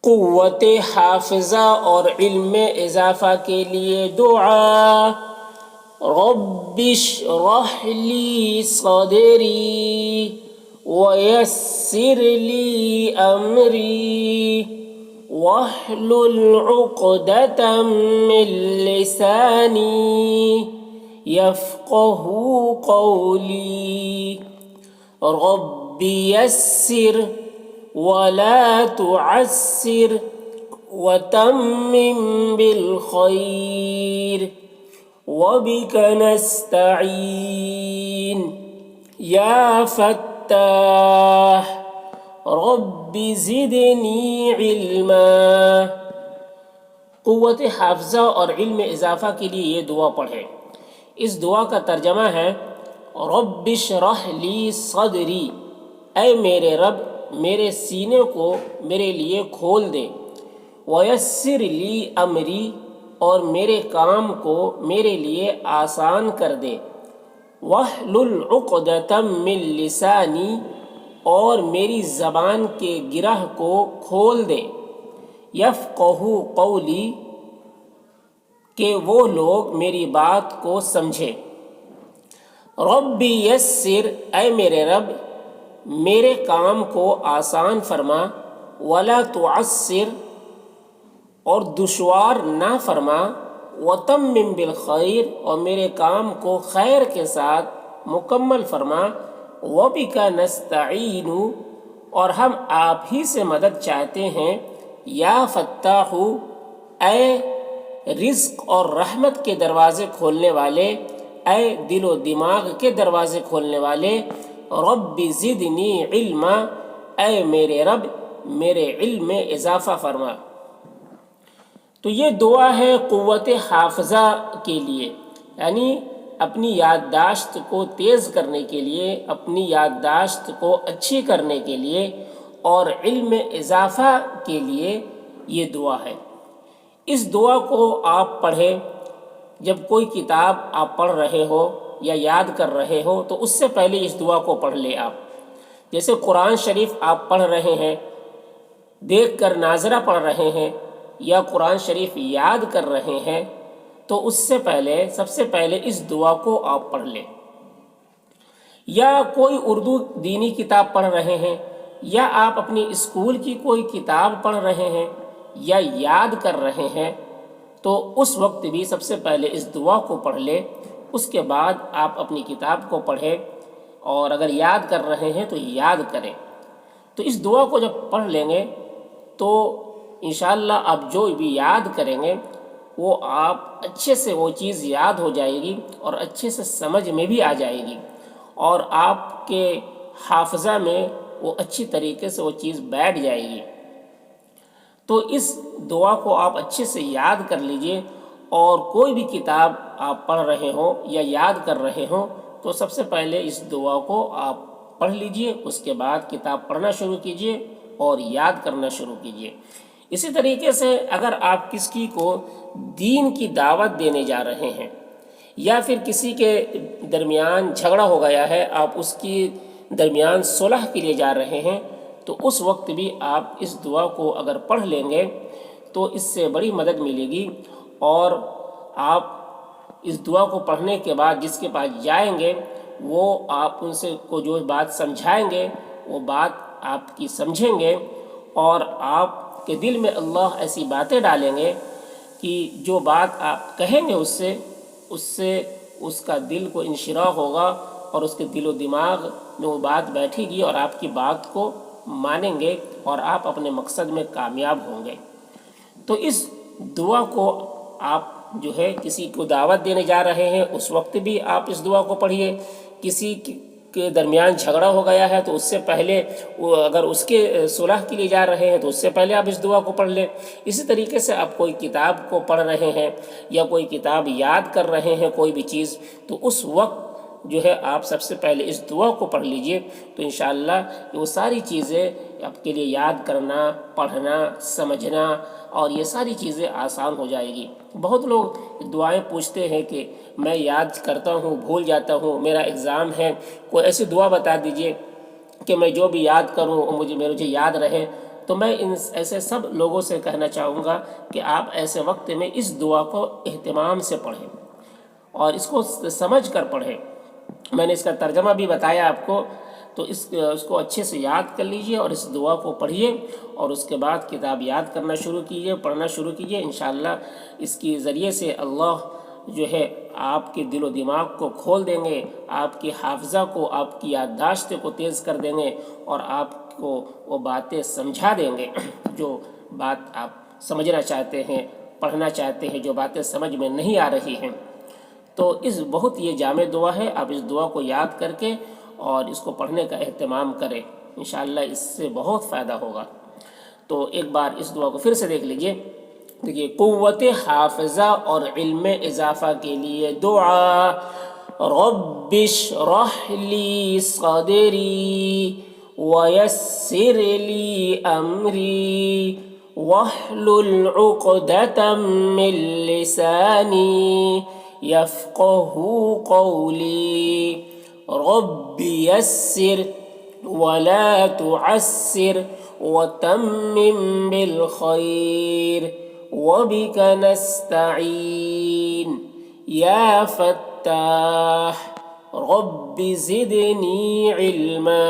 قوت حافظہ اور علم میں اضافہ کے لیے دعا۔ رب اشرح لی صدری ویسر لی امری واحلل عقدۃ من لسانی یفقہوا قولی۔ رب یسر ولا تعسر وتمم بالخير وبك نستعين يا فتاح رب زدنی علما۔ قوت حافظہ اور علم میں اضافہ کے لیے یہ دعا پڑھیں۔ اس دعا کا ترجمہ ہے رب اشرح لی صدری، اے میرے رب میرے سینے کو میرے لیے کھول دے، ویسر لی امری، اور میرے کام کو میرے لیے آسان کر دے، واحلل عقدۃ من لسانی، اور میری زبان کے گرہ کو کھول دے، یفقہوا قولی، کہ وہ لوگ میری بات کو سمجھے۔ رب یسر، اے میرے رب میرے کام کو آسان فرما، ولا تعسر، اور دشوار نہ فرما، وتمم بالخیر، اور میرے کام کو خیر کے ساتھ مکمل فرما، وبک نستعین، اور ہم آپ ہی سے مدد چاہتے ہیں، یا فتاح، اے رزق اور رحمت کے دروازے کھولنے والے، اے دل و دماغ کے دروازے کھولنے والے، رب زدنی علما، اے میرے رب میرے علم میں اضافہ فرما۔ تو یہ دعا ہے قوت حافظہ کے لیے، یعنی اپنی یادداشت کو تیز کرنے کے لیے، اپنی یادداشت کو اچھی کرنے کے لیے، اور علم میں اضافہ کے لیے یہ دعا ہے۔ اس دعا کو آپ پڑھیں جب کوئی کتاب آپ پڑھ رہے ہو یا یاد کر رہے ہو، تو اس سے پہلے اس دعا کو پڑھ لیں آپ۔ جیسے قرآن شریف آپ پڑھ رہے ہیں، دیکھ کر ناظرہ پڑھ رہے ہیں، یا قرآن شریف یاد کر رہے ہیں، تو اس سے پہلے سب سے پہلے اس دعا کو آپ پڑھ لیں۔ یا کوئی اردو دینی کتاب پڑھ رہے ہیں، یا آپ اپنی اسکول کی کوئی کتاب پڑھ رہے ہیں یا یاد کر رہے ہیں، تو اس وقت بھی سب سے پہلے اس دعا کو پڑھ لیں۔ اس کے بعد آپ اپنی کتاب کو پڑھیں، اور اگر یاد کر رہے ہیں تو یاد کریں۔ تو اس دعا کو جب پڑھ لیں گے تو انشاءاللہ آپ جو بھی یاد کریں گے وہ آپ اچھے سے وہ چیز یاد ہو جائے گی، اور اچھے سے سمجھ میں بھی آ جائے گی، اور آپ کے حافظہ میں وہ اچھی طریقے سے وہ چیز بیٹھ جائے گی۔ تو اس دعا کو آپ اچھے سے یاد کر لیجئے، اور کوئی بھی کتاب آپ پڑھ رہے ہوں یا یاد کر رہے ہوں تو سب سے پہلے اس دعا کو آپ پڑھ لیجئے، اس کے بعد کتاب پڑھنا شروع کیجئے اور یاد کرنا شروع کیجئے۔ اسی طریقے سے اگر آپ کسی کو دین کی دعوت دینے جا رہے ہیں، یا پھر کسی کے درمیان جھگڑا ہو گیا ہے، آپ اس کی درمیان صلح کے لیے جا رہے ہیں، تو اس وقت بھی آپ اس دعا کو اگر پڑھ لیں گے تو اس سے بڑی مدد ملے گی، اور آپ اس دعا کو پڑھنے کے بعد جس کے پاس جائیں گے وہ آپ ان سے کو جو بات سمجھائیں گے وہ بات آپ کی سمجھیں گے، اور آپ کے دل میں اللہ ایسی باتیں ڈالیں گے کہ جو بات آپ کہیں گے اس سے اس کا دل کو انشراح ہوگا، اور اس کے دل و دماغ میں وہ بات بیٹھے گی، اور آپ کی بات کو مانیں گے، اور آپ اپنے مقصد میں کامیاب ہوں گے۔ تو اس دعا کو آپ جو ہے کسی کو دعوت دینے جا رہے ہیں اس وقت بھی آپ اس دعا کو پڑھیے، کسی کے درمیان جھگڑا ہو گیا ہے تو اس سے پہلے اگر اس کے صلح کے لیے جا رہے ہیں تو اس سے پہلے آپ اس دعا کو پڑھ لیں۔ اسی طریقے سے آپ کوئی کتاب کو پڑھ رہے ہیں یا کوئی کتاب یاد کر رہے ہیں کوئی بھی چیز، تو اس وقت جو ہے آپ سب سے پہلے اس دعا کو پڑھ لیجئے، تو انشاءاللہ وہ ساری چیزیں آپ کے لیے یاد کرنا، پڑھنا، سمجھنا، اور یہ ساری چیزیں آسان ہو جائے گی۔ بہت لوگ دعائیں پوچھتے ہیں کہ میں یاد کرتا ہوں بھول جاتا ہوں، میرا ایگزام ہے، کوئی ایسی دعا بتا دیجئے کہ میں جو بھی یاد کروں وہ مجھے یاد رہے۔ تو میں ان ایسے سب لوگوں سے کہنا چاہوں گا کہ آپ ایسے وقت میں اس دعا کو اہتمام سے پڑھیں اور اس کو سمجھ کر پڑھیں۔ میں نے اس کا ترجمہ بھی بتایا آپ کو، تو اس کو اچھے سے یاد کر لیجئے اور اس دعا کو پڑھیے، اور اس کے بعد کتاب یاد کرنا شروع کیجئے، پڑھنا شروع کیجئے۔ انشاءاللہ اس کے ذریعے سے اللہ جو ہے آپ کے دل و دماغ کو کھول دیں گے، آپ کی حافظہ کو، آپ کی یادداشت کو تیز کر دیں گے، اور آپ کو وہ باتیں سمجھا دیں گے جو بات آپ سمجھنا چاہتے ہیں، پڑھنا چاہتے ہیں، جو باتیں سمجھ میں نہیں آ رہی ہیں۔ تو اس بہت یہ جامع دعا ہے، آپ اس دعا کو یاد کر کے اور اس کو پڑھنے کا اہتمام کریں، انشاءاللہ اس سے بہت فائدہ ہوگا۔ تو ایک بار اس دعا کو پھر سے دیکھ لیجئے۔ دیکھیے، قوت حافظہ اور علم اضافہ کے لیے دعا: رب اشرح لی صدری ویسر لی امری واحلل عقدۃ من لسانی یفقہوا قولی رب یسر ولا تعسر وتمم بالخیر وبک نستعین یا فتاح رب زدنی علما۔